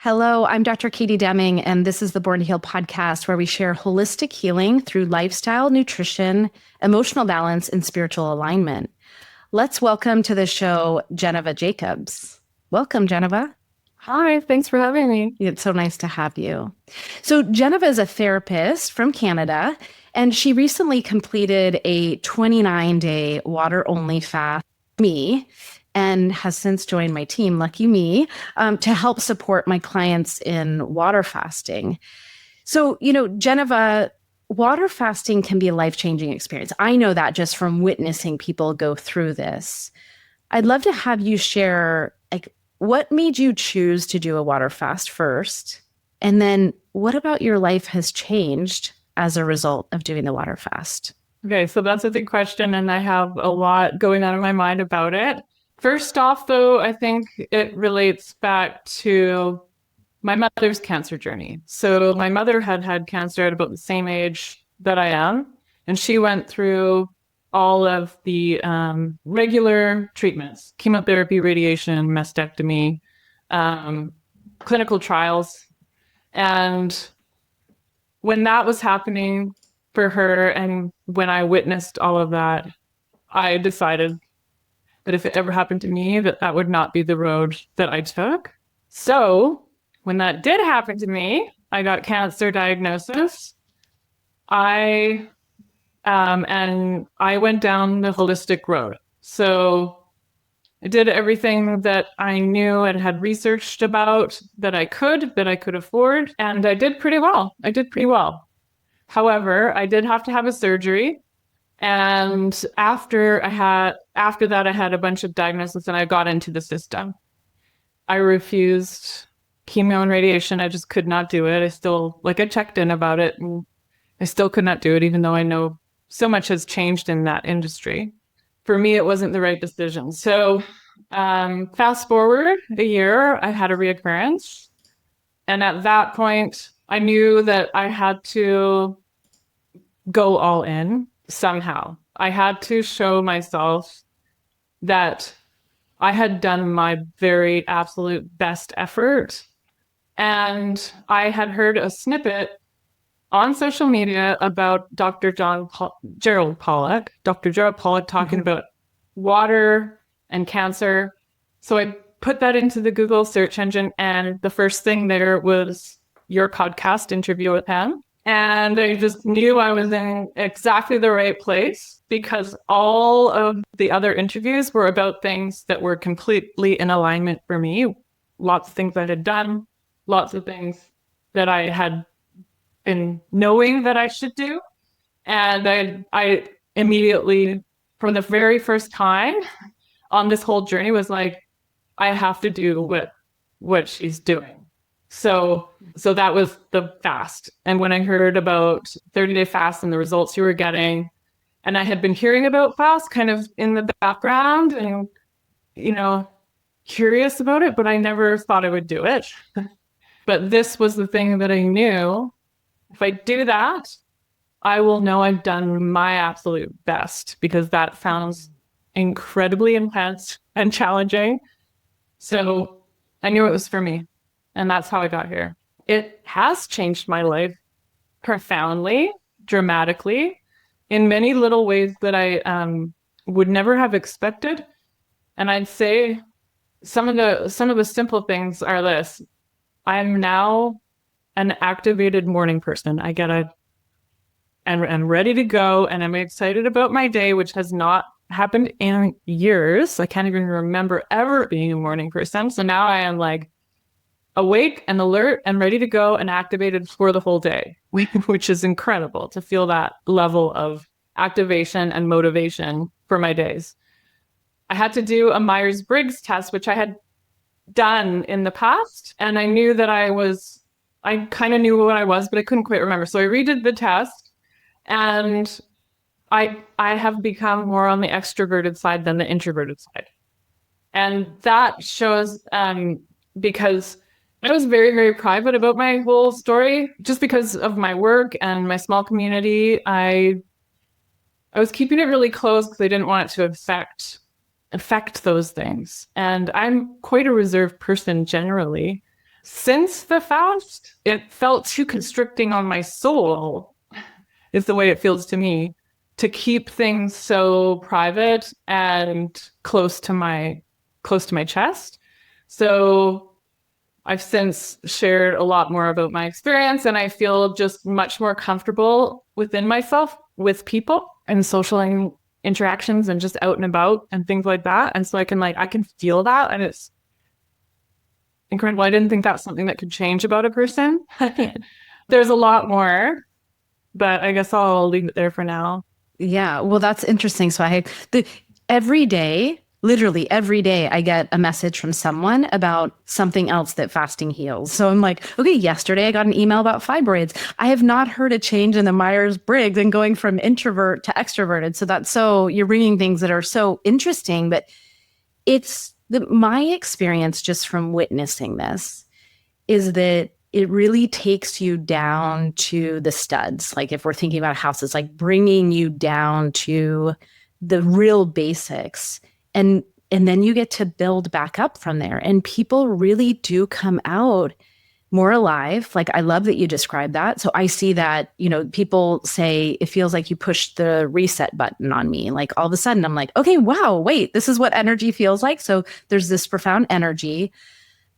Hello, I'm Dr. Katie Deming, and this is the Born to Heal podcast where we share holistic healing through lifestyle, nutrition, emotional balance, and spiritual alignment. Let's welcome to the show Geneva Jacobs. Welcome, Geneva. Hi, thanks for having me. It's so nice to have you. So, Geneva is a therapist from Canada, and she recently completed a 29-day water-only fast, me, and has since joined my team, lucky me, to help support my clients in water fasting. So, Geneva, water fasting can be a life-changing experience. I know that just from witnessing people go through this. I'd love to have you share, what made you choose to do a water fast first? And then what about your life has changed as a result of doing the water fast? Okay, so that's a big question, and I have a lot going on in my mind about it. First off, though, I think it relates back to my mother's cancer journey. So my mother had cancer at about the same age that I am, and she went through all of the regular treatments, chemotherapy, radiation, mastectomy, clinical trials. And when that was happening for her, and when I witnessed all of that, I decided that if it ever happened to me, that would not be the road that I took. So when that did happen to me, I got cancer diagnosis. And I went down the holistic road. So I did everything that I knew and had researched about that I could afford, and I did pretty well. However, I did have to have a surgery. And after that, I had a bunch of diagnoses and I got into the system. I refused chemo and radiation. I just could not do it. I checked in about it and I still could not do it, even though I know so much has changed in that industry. For me, it wasn't the right decision. So fast forward a year, I had a reoccurrence. And at that point, I knew that I had to go all in. Somehow, I had to show myself that I had done my very absolute best effort. And I had heard a snippet on social media about Dr. Gerald Pollack talking about water and cancer. So I put that into the Google search engine, and the first thing there was your podcast interview with him. And I just knew I was in exactly the right place, because all of the other interviews were about things that were completely in alignment for me. Lots of things I had done, lots of things that I had been knowing that I should do. And I immediately, from the very first time on this whole journey, was like, I have to do what she's doing. So that was the fast. And when I heard about 30-day fast and the results you were getting, and I had been hearing about fast kind of in the background and, curious about it, but I never thought I would do it. But this was the thing that I knew. If I do that, I will know I've done my absolute best, because that sounds incredibly intense and challenging. So I knew it was for me. And that's how I got here. It has changed my life profoundly, dramatically, in many little ways that I would never have expected. And I'd say some of the simple things are this. I'm now an activated morning person. I get and ready to go, and I'm excited about my day, which has not happened in years. I can't even remember ever being a morning person. So now I am awake and alert and ready to go and activated for the whole day, which is incredible to feel that level of activation and motivation for my days. I had to do a Myers-Briggs test, which I had done in the past. And I knew that I kind of knew what I was, but I couldn't quite remember. So I redid the test, and I have become more on the extroverted side than the introverted side. And that shows because I was very, very private about my whole story, just because of my work and my small community. I was keeping it really close because I didn't want it to affect those things. And I'm quite a reserved person generally. since the fast, it felt too constricting on my soul, is the way it feels to me, to keep things so private and close to my chest. So I've since shared a lot more about my experience, and I feel just much more comfortable within myself with people and social interactions and just out and about and things like that. And so I can feel that, and it's incredible. I didn't think that's something that could change about a person. There's a lot more, but I guess I'll leave it there for now. Yeah, well, that's interesting. So every day, literally every day, I get a message from someone about something else that fasting heals. So I'm like, okay, yesterday I got an email about fibroids. I have not heard a change in the Myers-Briggs and going from introvert to extroverted. So you're bringing things that are so interesting, but my experience just from witnessing this is that it really takes you down to the studs. Like if we're thinking about houses, like bringing you down to the real basics, and then you get to build back up from there. And people really do come out more alive. Like I love that you described that. So I see that, people say it feels like you pushed the reset button on me. Like all of a sudden I'm like, okay, wow, wait, this is what energy feels like. So there's this profound energy.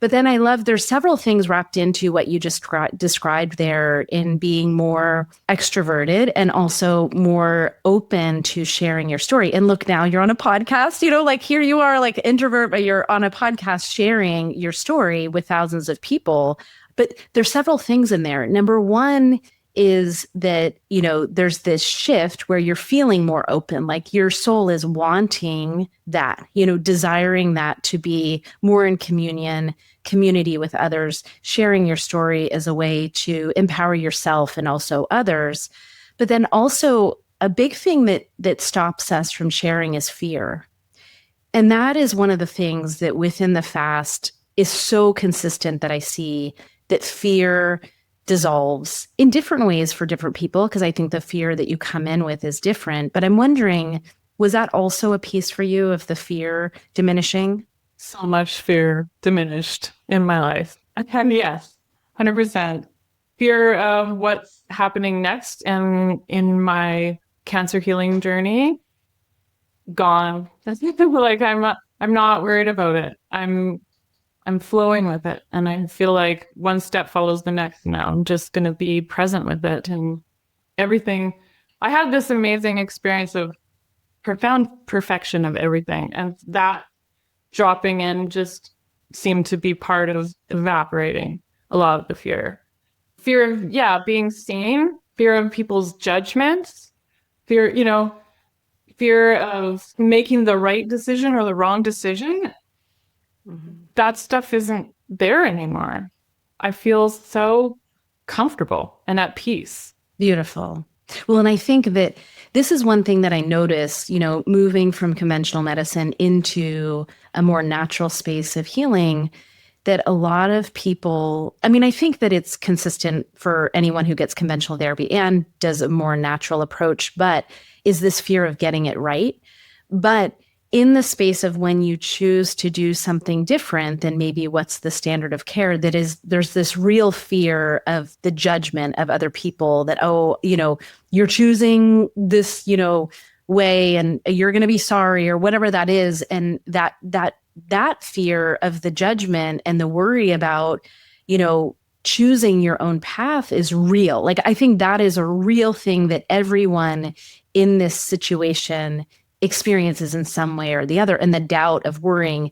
But then I love there's several things wrapped into what you just described there in being more extroverted and also more open to sharing your story. And look, now you're on a podcast, like here you are like introvert, but you're on a podcast sharing your story with thousands of people. But there's several things in there. Number one is that, there's this shift where you're feeling more open, like your soul is wanting that, desiring that to be more in community with others, sharing your story as a way to empower yourself and also others. But then also a big thing that stops us from sharing is fear. And that is one of the things that within the fast is so consistent that I see that fear dissolves in different ways for different people, because I think the fear that you come in with is different. But I'm wondering, was that also a piece for you of the fear diminishing? So much fear diminished in my life. And yes, 100%. Fear of what's happening next and in my cancer healing journey, gone. Like I'm not worried about it. I'm flowing with it, and I feel like one step follows the next now. I'm just going to be present with it and everything. I had this amazing experience of profound perfection of everything, and that dropping in just seemed to be part of evaporating a lot of the fear. Fear of, being seen, fear of people's judgments, fear of making the right decision or the wrong decision. That stuff isn't there anymore. I feel so comfortable and at peace. Beautiful. Well, and I think that this is one thing that I noticed, moving from conventional medicine into a more natural space of healing, that a lot of people, I think that it's consistent for anyone who gets conventional therapy and does a more natural approach, but is this fear of getting it right. But in the space of when you choose to do something different than maybe what's the standard of care, there's this real fear of the judgment of other people that, you're choosing this, way and you're going to be sorry or whatever that is. And that fear of the judgment and the worry about, choosing your own path is real. Like, I think that is a real thing that everyone in this situation experiences in some way or the other, and the doubt of worrying,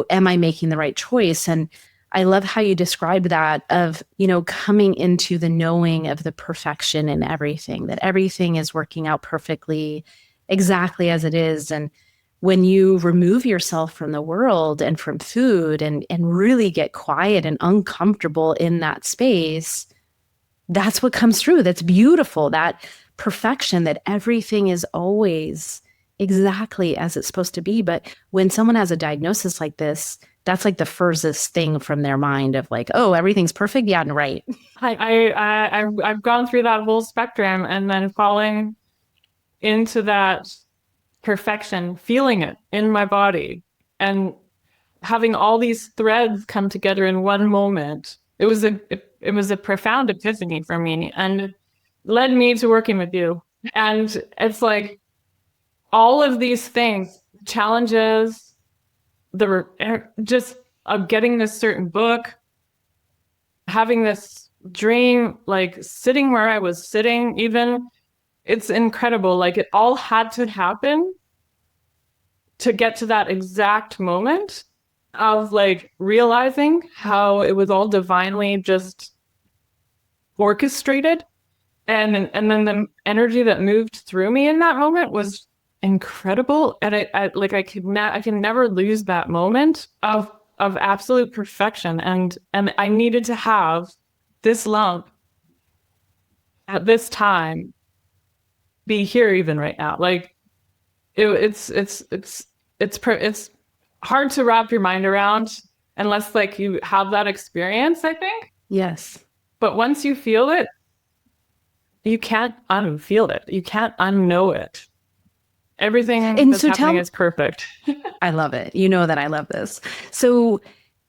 am I making the right choice? And I love how you described that of, coming into the knowing of the perfection in everything, that everything is working out perfectly, exactly as it is. And when you remove yourself from the world and from food and really get quiet and uncomfortable in that space, that's what comes through. That's beautiful. That perfection, that everything is always exactly as it's supposed to be. But when someone has a diagnosis like this, that's like the furthest thing from their mind of like, oh, everything's perfect. Yeah, right. I've gone through that whole spectrum, and then falling into that perfection, feeling it in my body, and having all these threads come together in one moment. It was a profound epiphany for me, and led me to working with you. And it's like all of these things, challenges, just of getting this certain book, having this dream, like sitting where I was sitting, even, it's incredible. Like it all had to happen to get to that exact moment of like realizing how it was all divinely just orchestrated. And then the energy that moved through me in that moment was incredible. And I can never lose that moment of absolute perfection. And I needed to have this lump at this time be here even right now. Like it's hard to wrap your mind around unless like you have that experience, I think. Yes. But once you feel it, you can't unfeel it. You can't unknow it. Everything that's happening is perfect. I love it. You know that I love this. So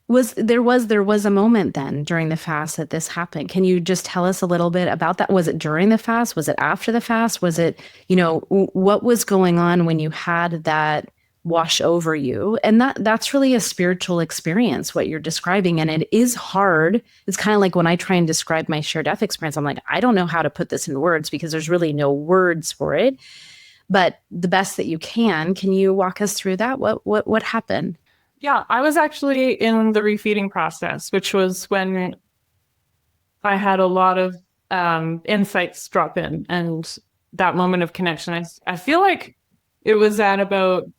there was a moment then during the fast that this happened. Can you just tell us a little bit about that? Was it during the fast? Was it after the fast? Was it, what was going on when you had that wash over you? And that's really a spiritual experience, what you're describing. And it is hard. It's kind of like when I try and describe my shared death experience, I'm like, I don't know how to put this in words because there's really no words for it. But the best that you can you walk us through that? What happened? Yeah, I was actually in the refeeding process, which was when I had a lot of insights drop in and that moment of connection. I feel like it was at about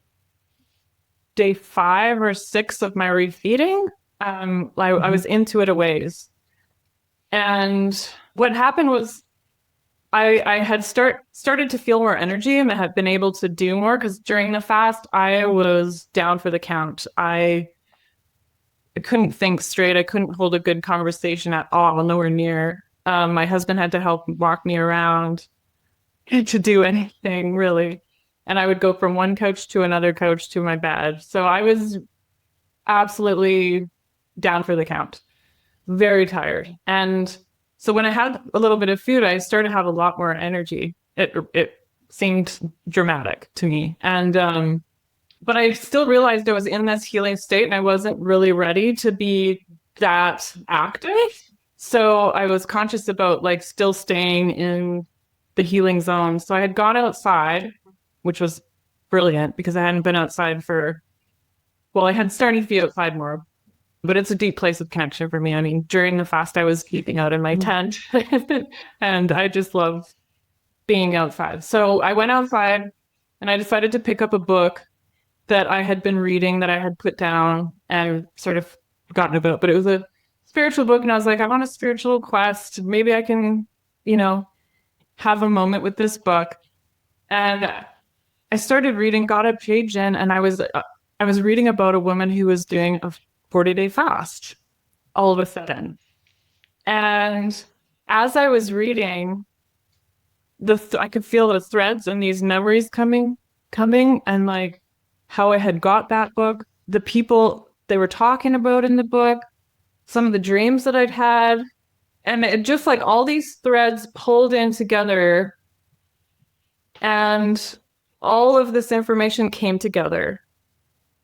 day 5 or 6 of my refeeding. I was into it a ways. And what happened was I had started to feel more energy and I had been able to do more because during the fast, I was down for the count. I couldn't think straight. I couldn't hold a good conversation at all, nowhere near. My husband had to help walk me around to do anything, really. And I would go from one couch to another couch to my bed. So I was absolutely down for the count, very tired. And so when I had a little bit of food, I started to have a lot more energy. It seemed dramatic to me. And but I still realized I was in this healing state and I wasn't really ready to be that active. So I was conscious about like still staying in the healing zone. So I had gone outside, which was brilliant because I hadn't been outside I had started to be outside more. But it's a deep place of connection for me. I mean, during the fast, I was keeping out in my tent and I just love being outside. So I went outside and I decided to pick up a book that I had been reading that I had put down and sort of forgotten about. But it was a spiritual book. And I was like, I'm on a spiritual quest. Maybe I can, have a moment with this book. And I started reading, got a page in, and I was reading about a woman who was doing a 40-day fast all of a sudden. And as I was reading, I could feel the threads and these memories coming and like how I had got that book, the people they were talking about in the book, some of the dreams that I'd had. And it just like all these threads pulled in together and all of this information came together.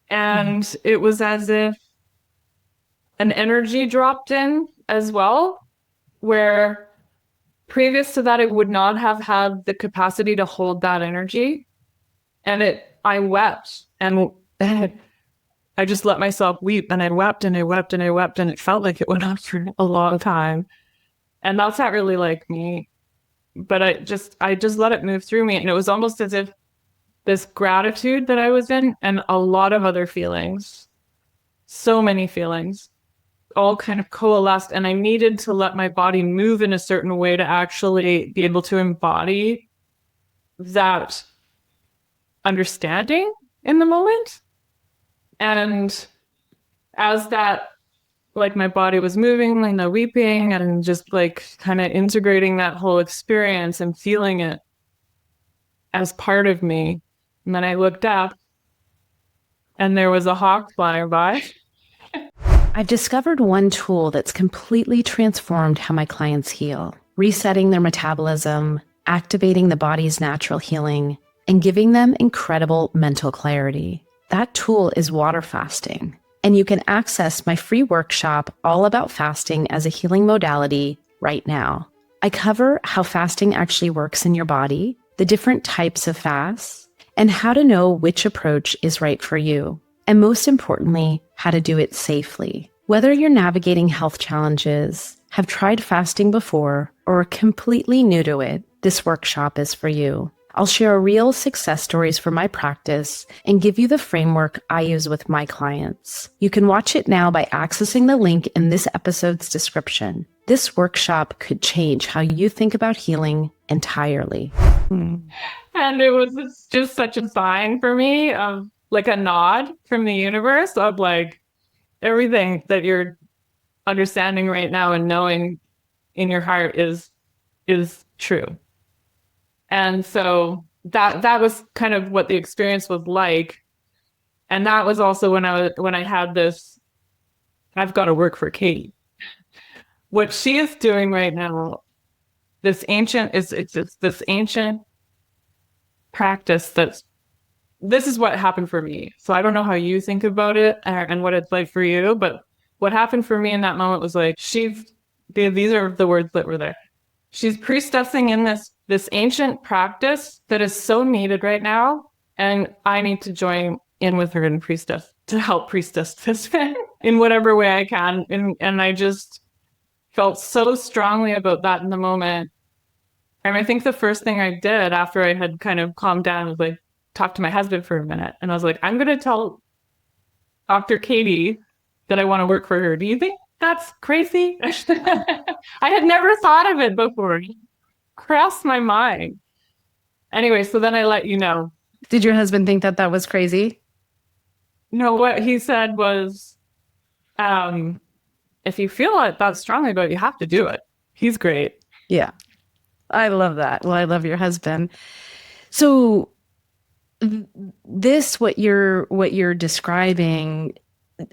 And it was as if an energy dropped in as well, where previous to that, I would not have had the capacity to hold that energy. And I wept and I just let myself weep and I wept and I wept and I wept and it felt like it went on for a long time. And that's not really like me, but I just let it move through me. And it was almost as if this gratitude that I was in and a lot of other feelings, so many feelings, all kind of coalesced, and I needed to let my body move in a certain way to actually be able to embody that understanding in the moment. And as that, like my body was moving and the weeping and just like kind of integrating that whole experience and feeling it as part of me. And then I looked up and there was a hawk flying by. I've discovered one tool that's completely transformed how my clients heal, resetting their metabolism, activating the body's natural healing, and giving them incredible mental clarity. That tool is water fasting, and you can access my free workshop all about fasting as a healing modality right now. I cover how fasting actually works in your body, the different types of fasts, and how to know which approach is right for you. And most importantly, how to do it safely. Whether you're navigating health challenges, have tried fasting before, or are completely new to it, this workshop is for you. I'll share real success stories from my practice and give you the framework I use with my clients. You can watch it now by accessing the link in this episode's description. This workshop could change how you think about healing entirely. And it was just such a sign for me of like a nod from the universe of like everything that you're understanding right now and knowing in your heart is true. And so that was kind of what the experience was like. And that was also when I had this, I've got to work for Katie. What she is doing right now, this ancient practice this is what happened for me. So I don't know how you think about it and what it's like for you, but what happened for me in that moment was like, these are the words that were there. She's priestessing in this ancient practice that is so needed right now. And I need to join in with her and to help priestess this in whatever way I can. And I just felt so strongly about that in the moment. And I think the first thing I did after I had kind of calmed down was like, talk to my husband for a minute. And I was like, I'm going to tell Dr. Katie that I want to work for her. Do you think that's crazy? I had never thought of it before. It crossed my mind. Anyway, so then I let you know. Did your husband think that was crazy? No, what he said was, if you feel it that strongly about it, you have to do it. He's great. Yeah. I love that. Well, I love your husband. So what you're describing,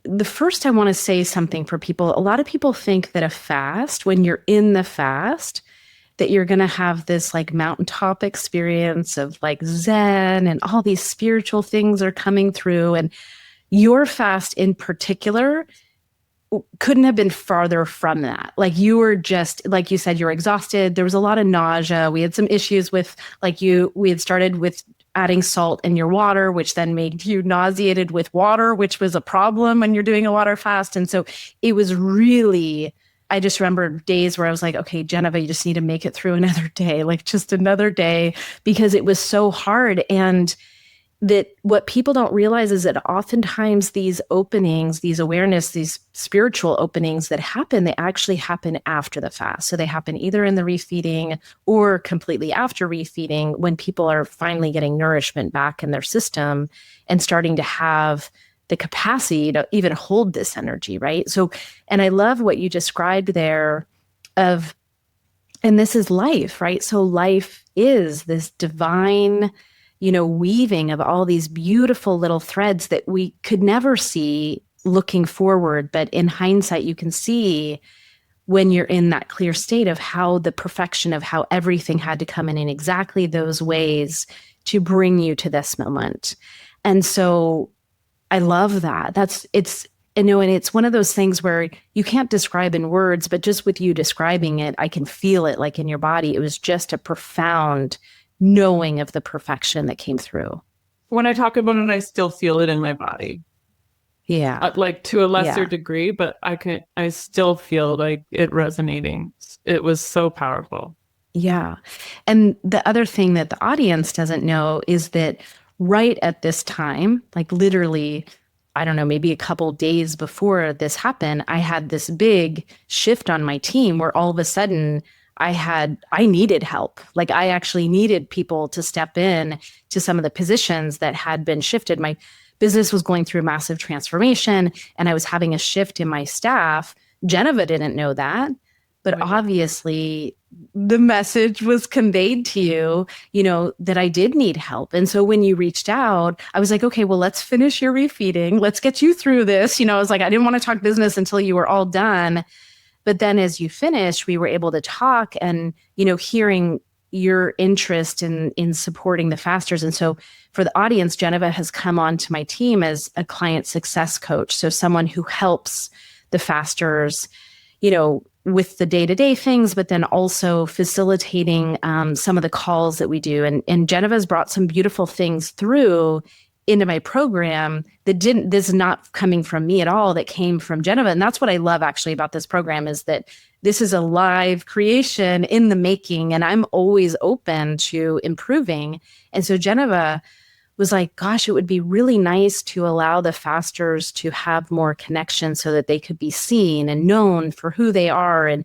the first I want to say something for people. A lot of people think that a fast, when you're in the fast, that you're going to have this like mountaintop experience of like Zen and all these spiritual things are coming through. And your fast in particular couldn't have been farther from that. Like you were just, like you said, you're exhausted. There was a lot of nausea. We had some issues with we had started with adding salt in your water, which then made you nauseated with water, which was a problem when you're doing a water fast. And so it was really, I just remember days where I was like, okay, Geneva, you just need to make it through another day, like just another day, because it was so hard. And that what people don't realize is that oftentimes these openings, these awareness, these spiritual openings that happen, they actually happen after the fast. So they happen either in the refeeding or completely after refeeding when people are finally getting nourishment back in their system and starting to have the capacity to even hold this energy, right? So, and I love what you described there of, and this is life, right? So life is this divine, weaving of all these beautiful little threads that we could never see looking forward. But in hindsight, you can see when you're in that clear state of how the perfection of how everything had to come in exactly those ways to bring you to this moment. And so I love that. And it's one of those things where you can't describe in words, but just with you describing it, I can feel it like in your body. It was just a profound knowing of the perfection that came through. When I talk about it, I still feel it in my body. Yeah. Like to a lesser degree, but I still feel like it resonating. It was so powerful. Yeah. And the other thing that the audience doesn't know is that right at this time, like literally, I don't know, maybe a couple days before this happened, I had this big shift on my team where all of a sudden I needed help. Like I actually needed people to step in to some of the positions that had been shifted. My business was going through massive transformation and I was having a shift in my staff. Geneva didn't know that, but obviously the message was conveyed to you, that I did need help. And so when you reached out, I was like, okay, well, let's finish your refeeding. Let's get you through this. I was like, I didn't want to talk business until you were all done. But then as you finished, we were able to talk and, hearing your interest in supporting the fasters. And so for the audience, Geneva has come on to my team as a client success coach. So someone who helps the fasters, with the day-to-day things, but then also facilitating some of the calls that we do. And Geneva's brought some beautiful things through into my program this is not coming from me at all, that came from Geneva. And that's what I love actually about this program, is that this is a live creation in the making, and I'm always open to improving. And so Geneva was like, gosh, it would be really nice to allow the fasters to have more connection so that they could be seen and known for who they are. And,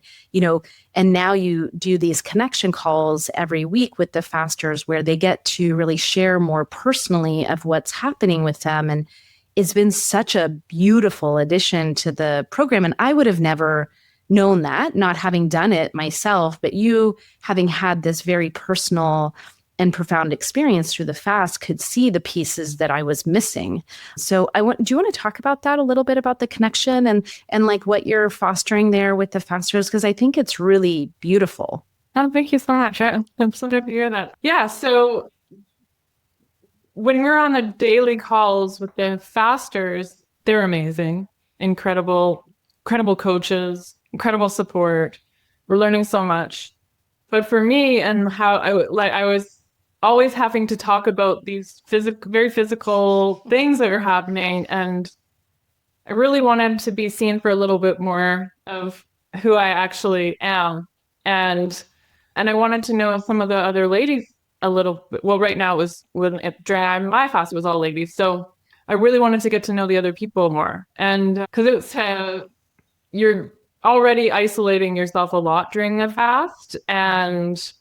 and now you do these connection calls every week with the fasters where they get to really share more personally of what's happening with them. And it's been such a beautiful addition to the program. And I would have never known that, not having done it myself, but you having had this very personal and profound experience through the fast could see the pieces that I was missing. So do you want to talk about that a little bit, about the connection and like what you're fostering there with the fasters? Because I think it's really beautiful. Oh, thank you so much. I'm so happy to hear that. Yeah. So when we're on the daily calls with the fasters, they're amazing, incredible coaches, incredible support. We're learning so much. But for me, and how I was always having to talk about these very physical things that are happening. And I really wanted to be seen for a little bit more of who I actually am. And I wanted to know some of the other ladies a little bit. Well, right now during my fast, it was all ladies. So I really wanted to get to know the other people more. And because you're already isolating yourself a lot during the fast, and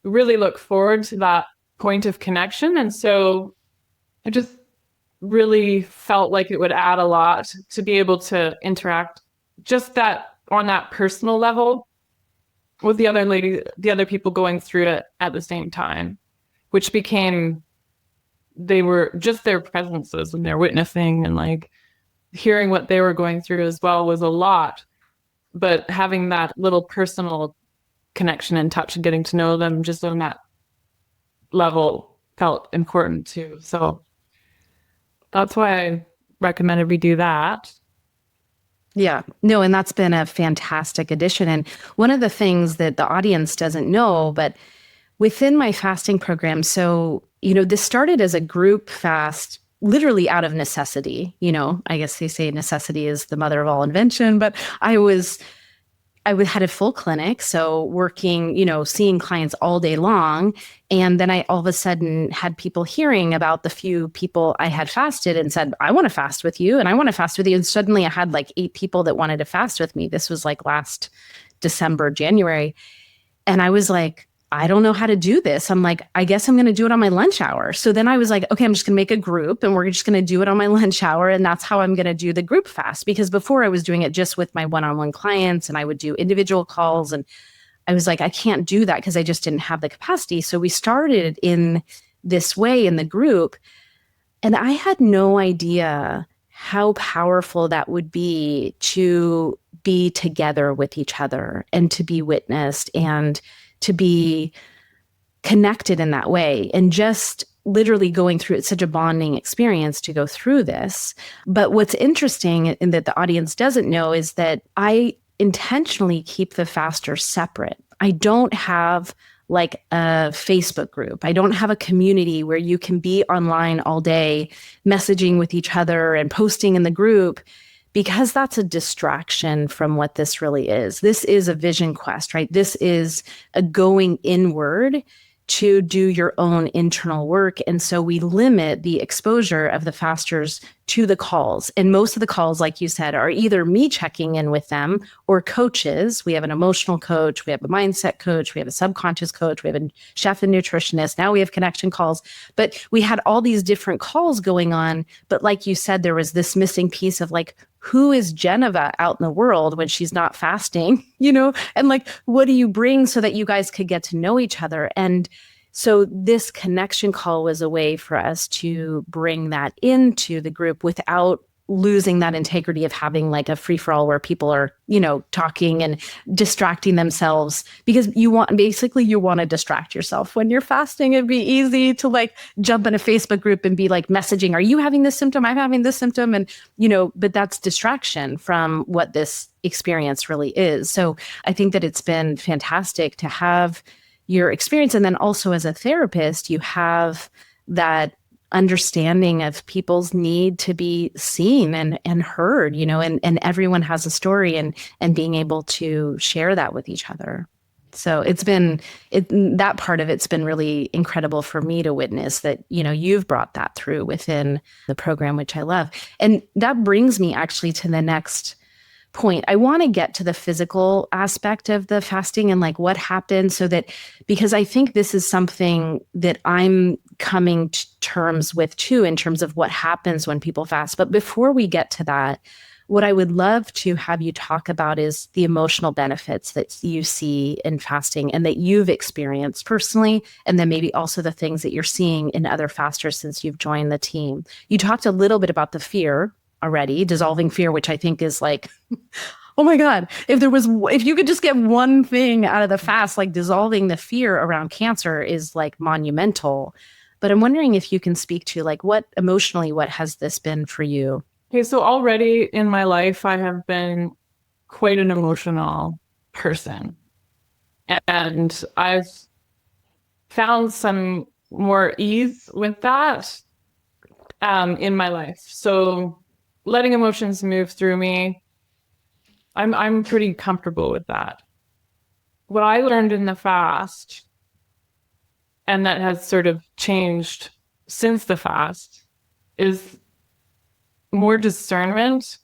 really look forward to that point of connection. And so I just really felt like it would add a lot to be able to interact just that on that personal level with the other people going through it at the same time, which became, they were just their presences and their witnessing and like hearing what they were going through as well was a lot. But having that little personal connection and touch and getting to know them just on that level felt important too. So that's why I recommended we do that. Yeah, no, and that's been a fantastic addition. And one of the things that the audience doesn't know, but within my fasting program, so, this started as a group fast, literally out of necessity. I guess they say necessity is the mother of all invention, but I had a full clinic, so working, seeing clients all day long. And then I all of a sudden had people hearing about the few people I had fasted and said, I want to fast with you. And I want to fast with you. And suddenly I had like 8 people that wanted to fast with me. This was like last December, January. And I was like, I don't know how to do this. I'm like, I guess I'm going to do it on my lunch hour. So then I was like, okay, I'm just going to make a group and we're just going to do it on my lunch hour. And that's how I'm going to do the group fast. Because before I was doing it just with my one-on-one clients and I would do individual calls. And I was like, I can't do that because I just didn't have the capacity. So we started in this way in the group. And I had no idea how powerful that would be to be together with each other and to be witnessed and to be connected in that way, and just literally going through it's such a bonding experience to go through this. But what's interesting and that the audience doesn't know is that I intentionally keep the fasters separate. I don't have like a Facebook group. I don't have a community where you can be online all day messaging with each other and posting in the group, because that's a distraction from what this really is. This is a vision quest, right? This is a going inward to do your own internal work. And so we limit the exposure of the fasters to the calls. And most of the calls, like you said, are either me checking in with them or coaches. We have an emotional coach, we have a mindset coach, we have a subconscious coach, we have a chef and nutritionist. Now we have connection calls. But we had all these different calls going on. But like you said, there was this missing piece of like, who is Geneva out in the world when she's not fasting, and like, what do you bring so that you guys could get to know each other? And so this connection call was a way for us to bring that into the group without losing that integrity of having like a free for all where people are, talking and distracting themselves, because you want to distract yourself when you're fasting. It'd be easy to like jump in a Facebook group and be like messaging, are you having this symptom? I'm having this symptom. And, but that's distraction from what this experience really is. So I think that it's been fantastic to have your experience. And then also as a therapist, you have that understanding of people's need to be seen and heard, and everyone has a story, and being able to share that with each other. So that part of it's been really incredible for me to witness that, you've brought that through within the program, which I love. And that brings me actually to the next point. I want to get to the physical aspect of the fasting and like what happened, because I think this is something that I'm coming to terms with too, in terms of what happens when people fast. But before we get to that, what I would love to have you talk about is the emotional benefits that you see in fasting and that you've experienced personally, and then maybe also the things that you're seeing in other fasters since you've joined the team. You talked a little bit about the fear already, dissolving fear, which I think is like, oh my God, if you could just get one thing out of the fast, like dissolving the fear around cancer is like monumental. But I'm wondering if you can speak to like what has this been for you? Okay, so already in my life, I have been quite an emotional person. And I've found some more ease with that in my life. So letting emotions move through me, I'm pretty comfortable with that. What I learned in the fast, and that has sort of changed since the fast, is more discernment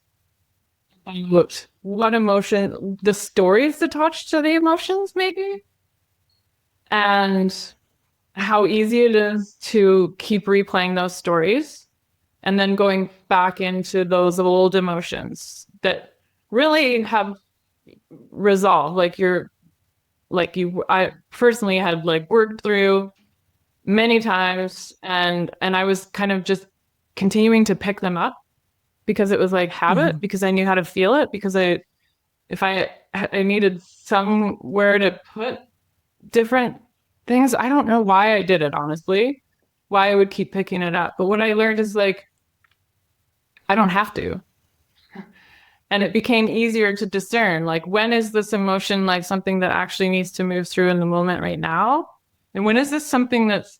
about what emotion, the stories attached to the emotions maybe, and how easy it is to keep replaying those stories and then going back into those old emotions that really have resolved. I personally had like worked through many times, and I was kind of just continuing to pick them up because it was like habit, because I knew how to feel it, because I needed somewhere to put different things. I don't know why I did it, honestly, why I would keep picking it up. But what I learned is like, I don't have to. And it became easier to discern, like, when is this emotion like something that actually needs to move through in the moment right now? And when is this something that's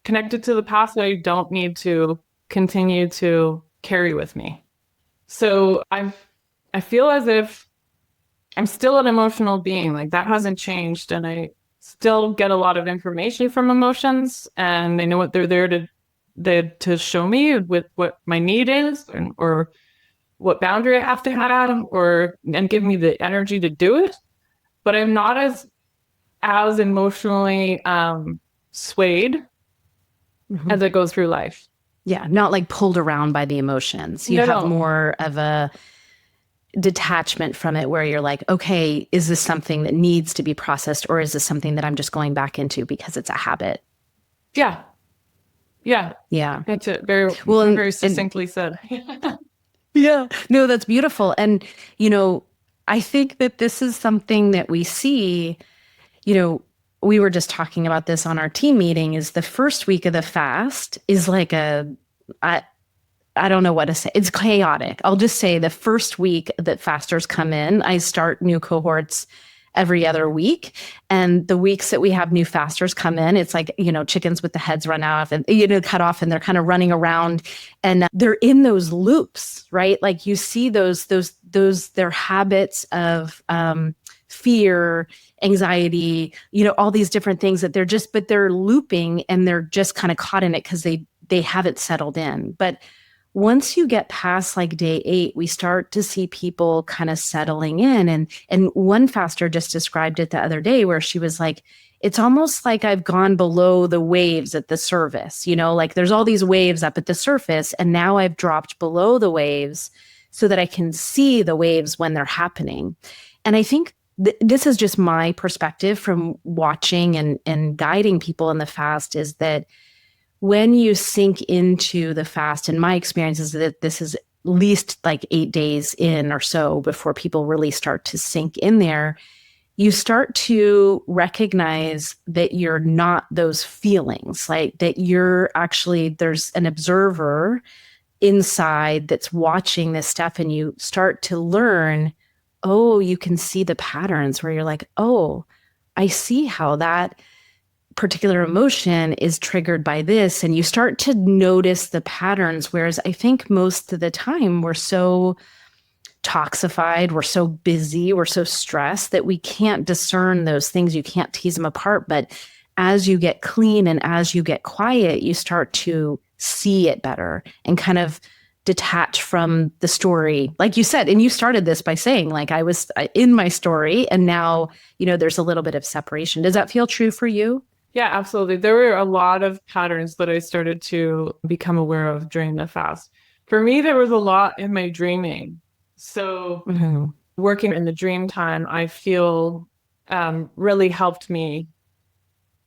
connected to the past that I don't need to continue to carry with me? So I feel as if I'm still an emotional being. Like, that hasn't changed. And I still get a lot of information from emotions, and I know what they're there to show me with what my need is, or what boundary I have to have, and give me the energy to do it. But I'm not as emotionally swayed as I go through life. Yeah, not like pulled around by the emotions. You have more of a detachment from it, where you're like, okay, is this something that needs to be processed, or is this something that I'm just going back into because it's a habit? Yeah. That's it. Very well, very succinctly said. Yeah. No, that's beautiful. And, I think that this is something that we see, we were just talking about this on our team meeting, is the first week of the fast is like I don't know what to say. It's chaotic. I'll just say the first week that fasters come in, I start new cohorts every other week. And the weeks that we have new fasters come in, it's like, chickens with the heads run off and, cut off, and they're kind of running around, and they're in those loops, right? Like you see their habits of fear, anxiety, all these different things that they're looping, and they're just kind of caught in it because they haven't settled in. But once you get past like day 8, we start to see people kind of settling in. And one faster just described it the other day where she was like, it's almost like I've gone below the waves at the surface, like there's all these waves up at the surface, and now I've dropped below the waves so that I can see the waves when they're happening. And I think this is just my perspective from watching and guiding people in the fast, is that when you sink into the fast, and my experience is that this is at least like 8 days in or so before people really start to sink in there, you start to recognize that you're not those feelings, like that you're actually, there's an observer inside that's watching this stuff, and you start to learn, oh, you can see the patterns where you're like, oh, I see how that particular emotion is triggered by this. And you start to notice the patterns. Whereas I think most of the time we're so toxified, we're so busy, we're so stressed that we can't discern those things. You can't tease them apart. But as you get clean and as you get quiet, you start to see it better and kind of detach from the story. Like you said, and you started this by saying, like, I was in my story, and now, there's a little bit of separation. Does that feel true for you? Yeah, absolutely. There were a lot of patterns that I started to become aware of during the fast. For me, there was a lot in my dreaming. So working in the dream time, I feel really helped me.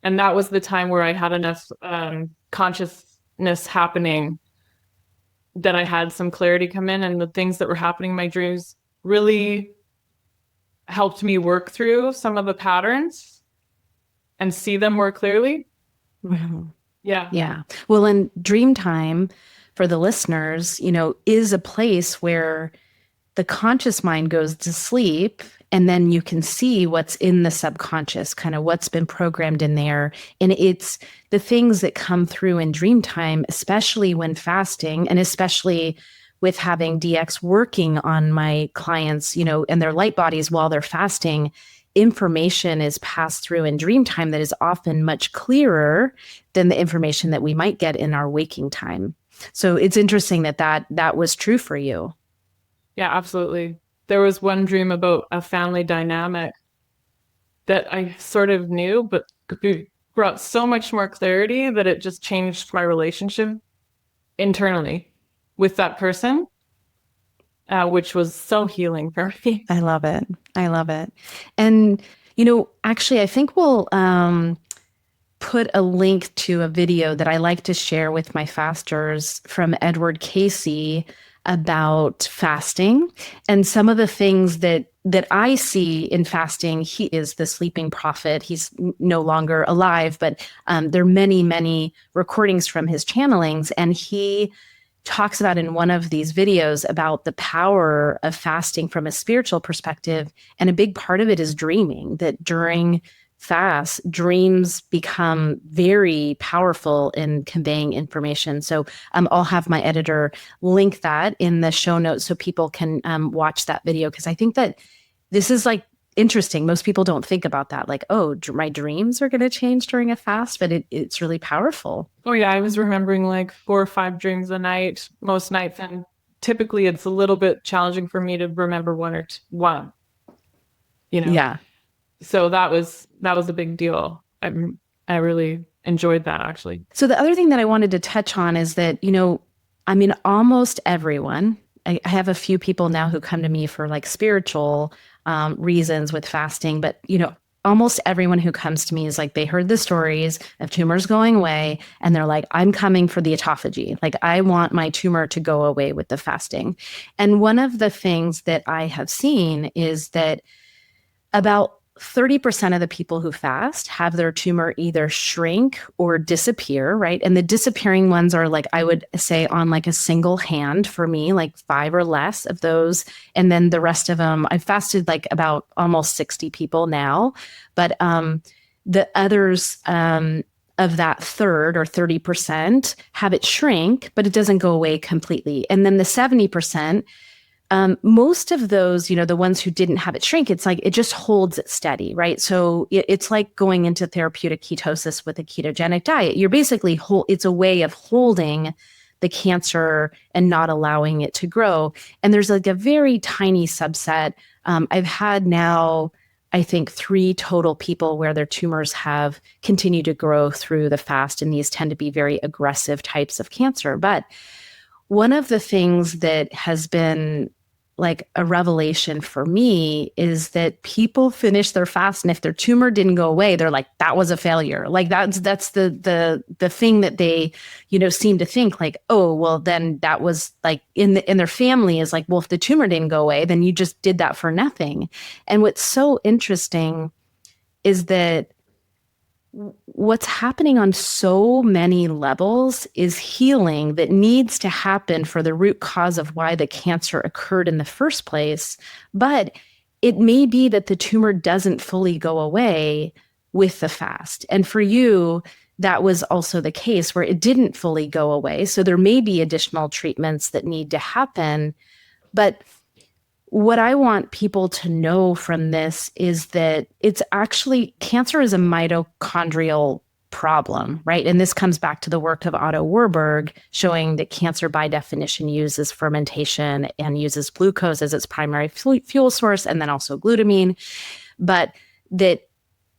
And that was the time where I had enough consciousness happening that I had some clarity come in, and the things that were happening in my dreams really helped me work through some of the patterns and see them more clearly. Mm-hmm. Yeah. Yeah. Well, and dream time, for the listeners, is a place where the conscious mind goes to sleep, and then you can see what's in the subconscious, kind of what's been programmed in there. And it's the things that come through in dream time, especially when fasting, and especially with having DX working on my clients, and their light bodies while they're fasting. Information is passed through in dream time that is often much clearer than the information that we might get in our waking time. So it's interesting that was true for you. Yeah, absolutely. There was one dream about a family dynamic that I sort of knew, but brought so much more clarity that it just changed my relationship internally with that person, which was so healing for me. I love it. I love it. And, actually, I think we'll put a link to a video that I like to share with my fasters from Edward Casey about fasting and some of the things that I see in fasting. He is the sleeping prophet. He's no longer alive, but there are many, many recordings from his channelings. And he talks about in one of these videos about the power of fasting from a spiritual perspective. And a big part of it is dreaming, that during fast, dreams become very powerful in conveying information. So I'll have my editor link that in the show notes so people can watch that video, because I think that this is like interesting. Most people don't think about that. Like, oh, my dreams are going to change during a fast, but it's really powerful. Oh yeah, I was remembering like 4 or 5 dreams a night, most nights, and typically it's a little bit challenging for me to remember one or one. Yeah. So that was a big deal. I really enjoyed that, actually. So the other thing that I wanted to touch on is that, almost everyone, I have a few people now who come to me for like spiritual reasons with fasting, but, almost everyone who comes to me is like, they heard the stories of tumors going away, and they're like, I'm coming for the autophagy. Like, I want my tumor to go away with the fasting. And one of the things that I have seen is that about 30% of the people who fast have their tumor either shrink or disappear, right? And the disappearing ones are like, I would say on like a single hand for me, like 5 or less of those. And then the rest of them, I've fasted like about almost 60 people now. But the others of that third or 30% have it shrink, but it doesn't go away completely. And then the 70%, most of those, the ones who didn't have it shrink, it's like it just holds it steady, right? So it's like going into therapeutic ketosis with a ketogenic diet. You're basically it's a way of holding the cancer and not allowing it to grow. And there's like a very tiny subset. I've had now, I think, 3 total people where their tumors have continued to grow through the fast, and these tend to be very aggressive types of cancer. But one of the things that has been like a revelation for me is that people finish their fast, and if their tumor didn't go away, they're like, that was a failure. Like that's the thing that they, seem to think, like, oh, well, then that was like in their family is like, well, if the tumor didn't go away, then you just did that for nothing. And what's so interesting is that what's happening on so many levels is healing that needs to happen for the root cause of why the cancer occurred in the first place. But it may be that the tumor doesn't fully go away with the fast. And for you, that was also the case where it didn't fully go away. So there may be additional treatments that need to happen. But what I want people to know from this is that it's actually, cancer is a mitochondrial problem, right? And this comes back to the work of Otto Warburg, showing that cancer by definition uses fermentation and uses glucose as its primary fuel source, and then also glutamine. But that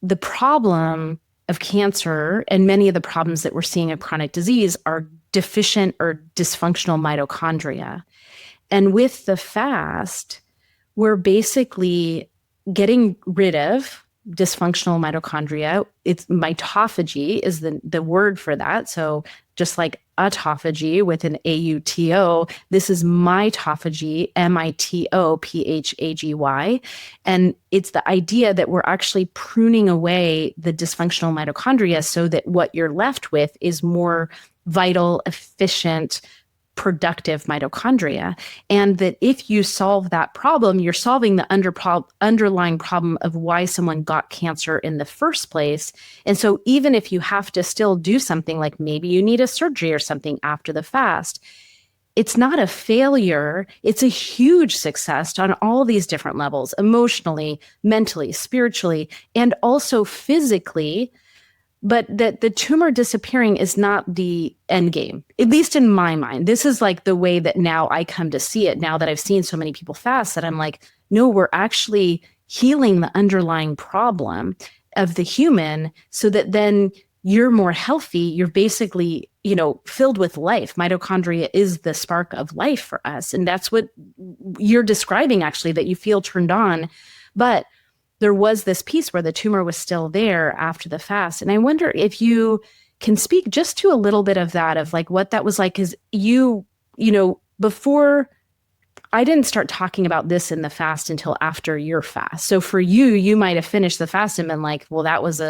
the problem of cancer and many of the problems that we're seeing of chronic disease are deficient or dysfunctional mitochondria. And with the fast, we're basically getting rid of dysfunctional mitochondria. It's mitophagy is the word for that. So just like autophagy with an AUTO, this is mitophagy, MITOPHAGY. And it's the idea that we're actually pruning away the dysfunctional mitochondria so that what you're left with is more vital, efficient, productive mitochondria. And that if you solve that problem, you're solving the underlying problem of why someone got cancer in the first place. And so even if you have to still do something, like maybe you need a surgery or something after the fast, it's not a failure. It's a huge success on all these different levels, emotionally, mentally, spiritually, and also physically. But that the tumor disappearing is not the end game, at least in my mind. This is like the way that now I come to see it, now that I've seen so many people fast, that I'm like, no, we're actually healing the underlying problem of the human so that then you're more healthy. You're basically, filled with life. Mitochondria is the spark of life for us. And that's what you're describing, actually, that you feel turned on. But there was this piece where the tumor was still there after the fast. And I wonder if you can speak just to a little bit of that, of like what that was like, because before, I didn't start talking about this in the fast until after your fast. So for you, you might have finished the fast and been like, well, that was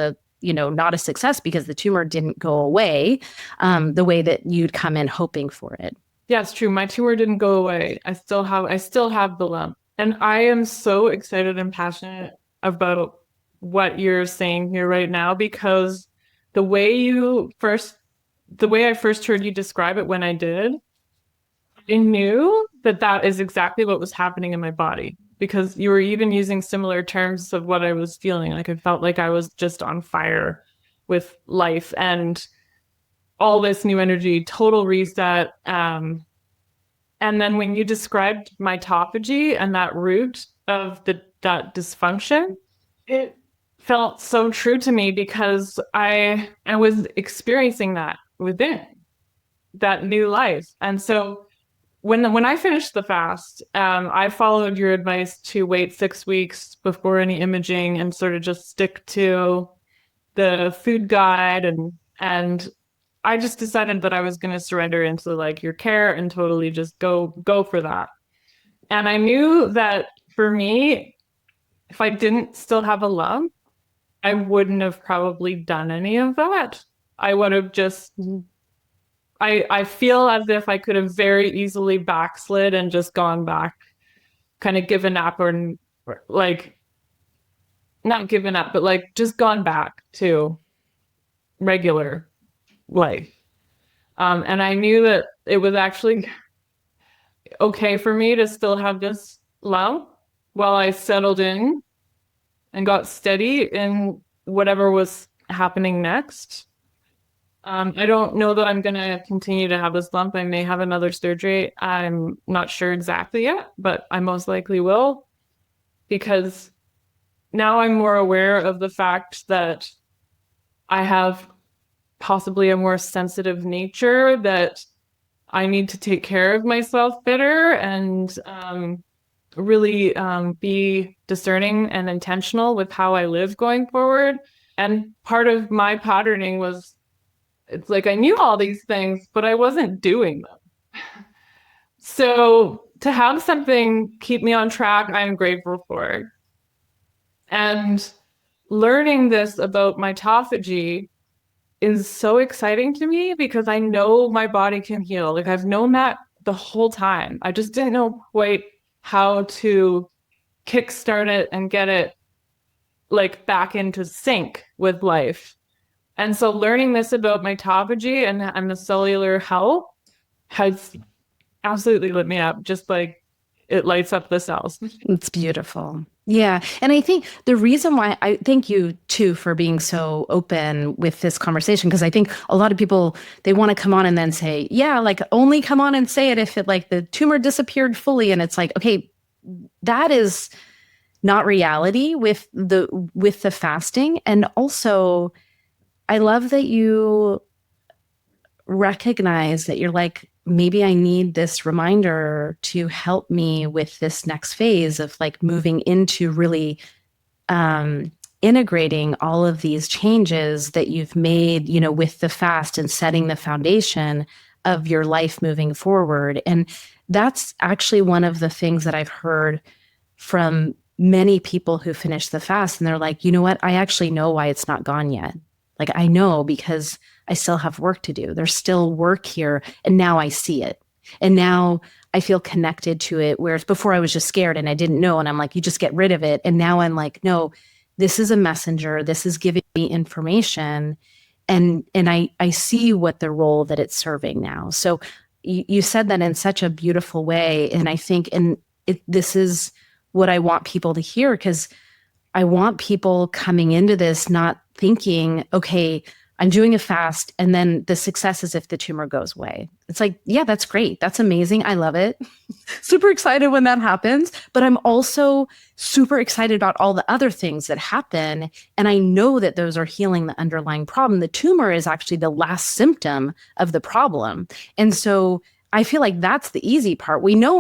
not a success because the tumor didn't go away the way that you'd come in hoping for it. Yeah, it's true. My tumor didn't go away. I still have the lump. And I am so excited and passionate about what you're saying here right now, because the way I first heard you describe it when I did, I knew that is exactly what was happening in my body, because you were even using similar terms of what I was feeling. Like I felt like I was just on fire with life and all this new energy, total reset. And then when you described mitophagy and that root of that dysfunction, it felt so true to me, because I was experiencing that within that new life. And so when I finished the fast, I followed your advice to wait 6 weeks before any imaging and sort of just stick to the food guide, and I just decided that I was going to surrender into like your care and totally just go for that. And I knew that for me, if I didn't still have a lump, I wouldn't have probably done any of that. I would have just, I feel as if I could have very easily backslid and just gone back, kind of given up, or like, not given up, but like just gone back to regular life. And I knew that it was actually okay for me to still have this lump while I settled in and got steady in whatever was happening next. I don't know that I'm going to continue to have this lump. I may have another surgery. I'm not sure exactly yet, but I most likely will, because now I'm more aware of the fact that I have possibly a more sensitive nature, that I need to take care of myself better and really be discerning and intentional with how I live going forward. And part of my patterning was, it's like I knew all these things, but I wasn't doing them. So to have something keep me on track, I'm grateful for. And learning this about mitophagy is so exciting to me because I know my body can heal. Like I've known that the whole time. I just didn't know quite how to kickstart it and get it like back into sync with life. And so learning this about mitophagy and the cellular health has absolutely lit me up, just like it lights up the cells. It's beautiful. Yeah. And I think the reason why I thank you too for being so open with this conversation, because I think a lot of people, they want to come on and then say, yeah, like only come on and say it if it like the tumor disappeared fully. And it's like, okay, that is not reality with the fasting. And also I love that you recognize that you're like, maybe I need this reminder to help me with this next phase of like moving into really integrating all of these changes that you've made, you know, with the fast and setting the foundation of your life moving forward. And that's actually one of the things that I've heard from many people who finish the fast. And they're like, you know what? I actually know why it's not gone yet. Like I know because I still have work to do. There's still work here. And now I see it. And now I feel connected to it. Whereas before I was just scared and I didn't know. And I'm like, you just get rid of it. And now I'm like, no, this is a messenger. This is giving me information. And I see what the role that it's serving now. So you said that in such a beautiful way. And I think, this is what I want people to hear, because I want people coming into this not thinking, okay, I'm doing a fast and then the success is if the tumor goes away. It's like, yeah, that's great. That's amazing. I love it. Super excited when that happens. But I'm also super excited about all the other things that happen. And I know that those are healing the underlying problem. The tumor is actually the last symptom of the problem. And so I feel like that's the easy part. We know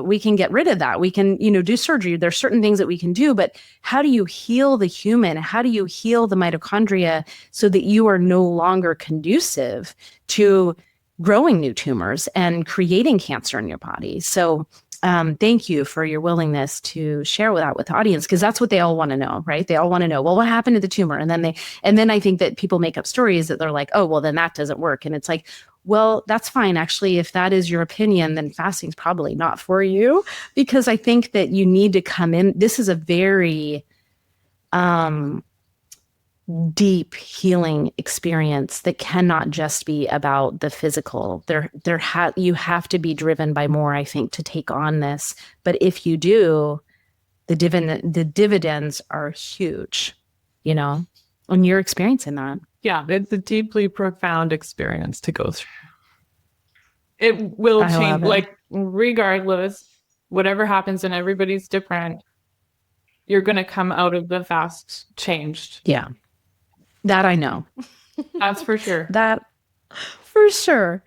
we can get rid of that. We can, do surgery. There's certain things that we can do, but how do you heal the human? How do you heal the mitochondria so that you are no longer conducive to growing new tumors and creating cancer in your body? So thank you for your willingness to share that with the audience, because that's what they all want to know, right? They all want to know, well, what happened to the tumor? And then I think that people make up stories that they're like, oh, well, then that doesn't work. And it's like, well, that's fine. Actually, if that is your opinion, then fasting's probably not for you, because I think that you need to come in. This is a very deep healing experience that cannot just be about the physical. You have to be driven by more, I think, to take on this. But if you do, the dividends are huge, and you're experiencing that. Yeah, it's a deeply profound experience to go through. It will change, like, regardless, whatever happens, and everybody's different, you're going to come out of the fast changed. Yeah, that I know. That's for sure. That for sure.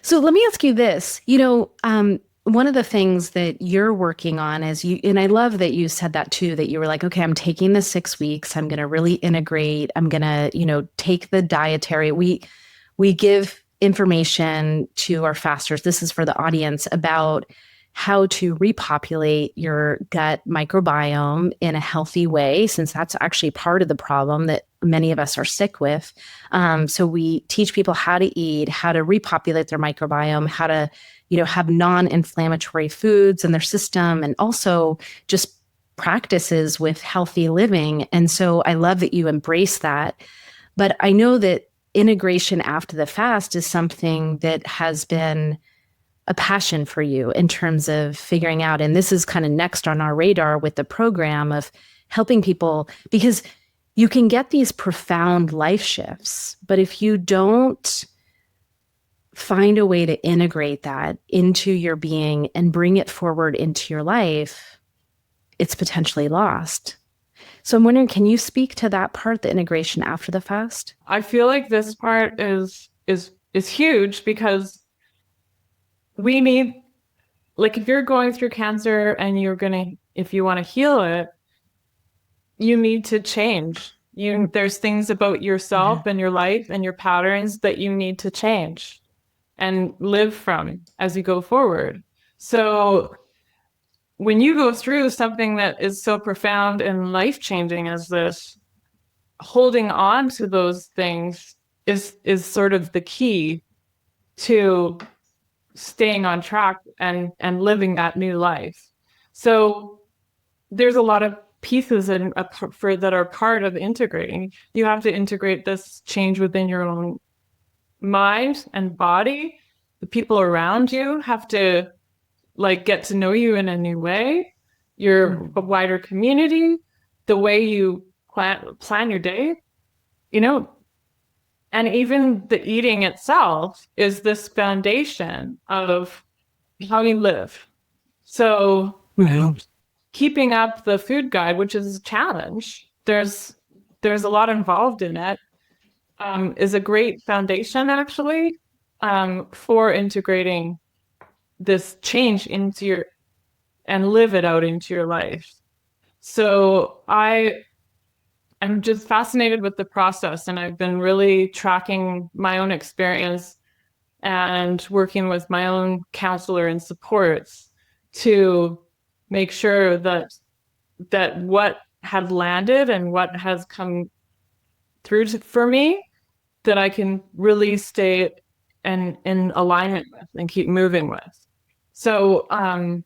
So let me ask you this, one of the things that you're working on is and I love that you said that too, that you were like, okay, I'm taking the 6 weeks. I'm going to really integrate. I'm going to, take the dietary. We give information to our fasters. This is for the audience about how to repopulate your gut microbiome in a healthy way, since that's actually part of the problem that many of us are sick with. So we teach people how to eat, how to repopulate their microbiome, how to, have non-inflammatory foods in their system, and also just practices with healthy living. And so I love that you embrace that. But I know that integration after the fast is something that has been a passion for you in terms of figuring out. And this is kind of next on our radar with the program of helping people, because you can get these profound life shifts, but if you don't find a way to integrate that into your being and bring it forward into your life, it's potentially lost. So I'm wondering, can you speak to that part, the integration after the fast? I feel like this part is huge because we need, like, if you're going through cancer and if you want to heal it, you need to change. There's things about yourself and your life and your patterns that you need to change and live from as you go forward. So when you go through something that is so profound and life-changing as this, holding on to those things is sort of the key to staying on track and living that new life. So there's a lot of pieces that are part of integrating. You have to integrate this change within your own mind and body. The people around you have to get to know you in a new way. Your wider community, the way you plan your day, and even the eating itself is this foundation of how you live. So keeping up the food guide, which is a challenge, there's a lot involved in it, is a great foundation actually, for integrating this change and live it out into your life. So I'm just fascinated with the process, and I've been really tracking my own experience and working with my own counselor and supports to make sure that what had landed and what has come through for me, that I can really stay in alignment with and keep moving with. So, I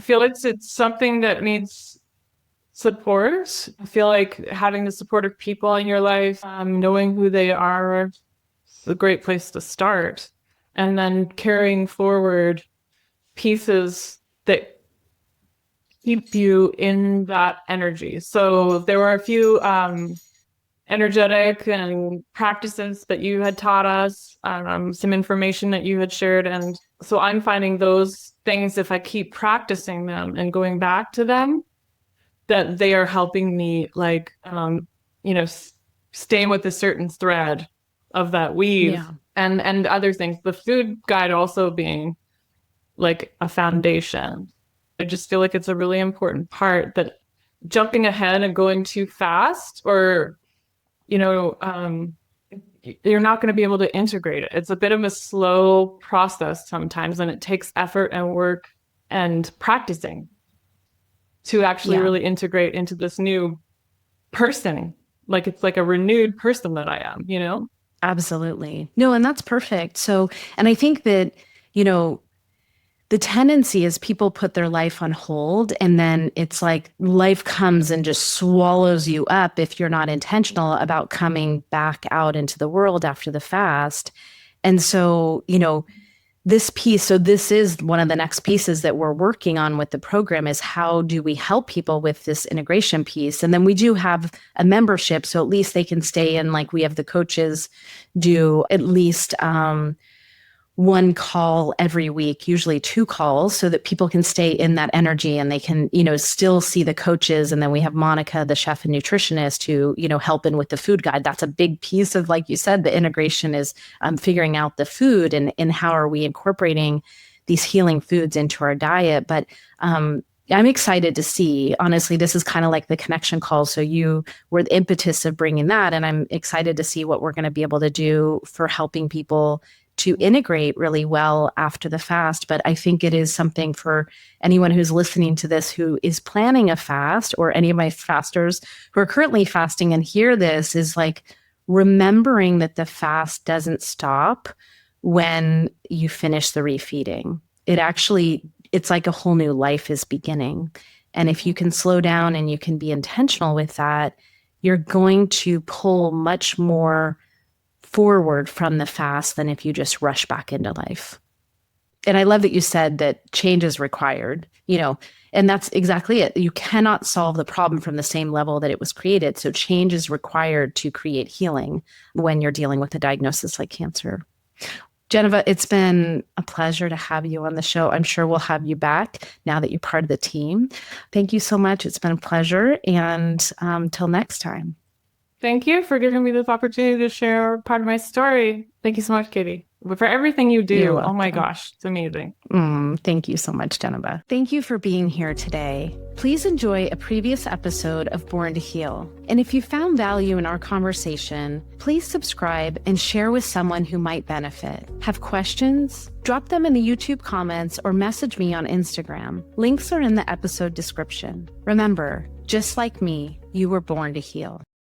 feel it's something that needs support. I feel like having the supportive people in your life, knowing who they are, is a great place to start. And then carrying forward pieces that keep you in that energy. So there were a few energetic and practices that you had taught us, some information that you had shared. And so I'm finding those things, if I keep practicing them and going back to them, that they are helping me stay with a certain thread of that weave, and other things. The food guide also being like a foundation. I just feel like it's a really important part, that jumping ahead and going too fast, or you're not going to be able to integrate it. It's a bit of a slow process sometimes, and it takes effort and work and practicing to actually really integrate into this new person. Like, it's like a renewed person that I am. Absolutely. No, and that's perfect. So, and I think that, the tendency is people put their life on hold, and then it's like life comes and just swallows you up if you're not intentional about coming back out into the world after the fast. And so, this piece, so this is one of the next pieces that we're working on with the program, is how do we help people with this integration piece? And then we do have a membership, so at least they can stay in, like we have the coaches do at least one call every week, usually 2 calls, so that people can stay in that energy and they can, still see the coaches. And then we have Monica, the chef and nutritionist, who, helping with the food guide. That's a big piece of, like you said, the integration is figuring out the food and how are we incorporating these healing foods into our diet. But I'm excited to see, honestly, this is kind of like the connection call. So you were the impetus of bringing that. And I'm excited to see what we're going to be able to do for helping people to integrate really well after the fast. But I think it is something for anyone who's listening to this who is planning a fast, or any of my fasters who are currently fasting and hear this, is like remembering that the fast doesn't stop when you finish the refeeding. It's like a whole new life is beginning. And if you can slow down and you can be intentional with that, you're going to pull much more forward from the fast than if you just rush back into life. And I love that you said that change is required, and that's exactly it. You cannot solve the problem from the same level that it was created. So change is required to create healing when you're dealing with a diagnosis like cancer. Geneva, it's been a pleasure to have you on the show. I'm sure we'll have you back now that you're part of the team. Thank you so much. It's been a pleasure. And till next time. Thank you for giving me this opportunity to share part of my story. Thank you so much, Katie, for everything you do. Oh my gosh, it's amazing. Thank you so much, Geneva. Thank you for being here today. Please enjoy a previous episode of Born to Heal. And if you found value in our conversation, please subscribe and share with someone who might benefit. Have questions? Drop them in the YouTube comments or message me on Instagram. Links are in the episode description. Remember, just like me, you were born to heal.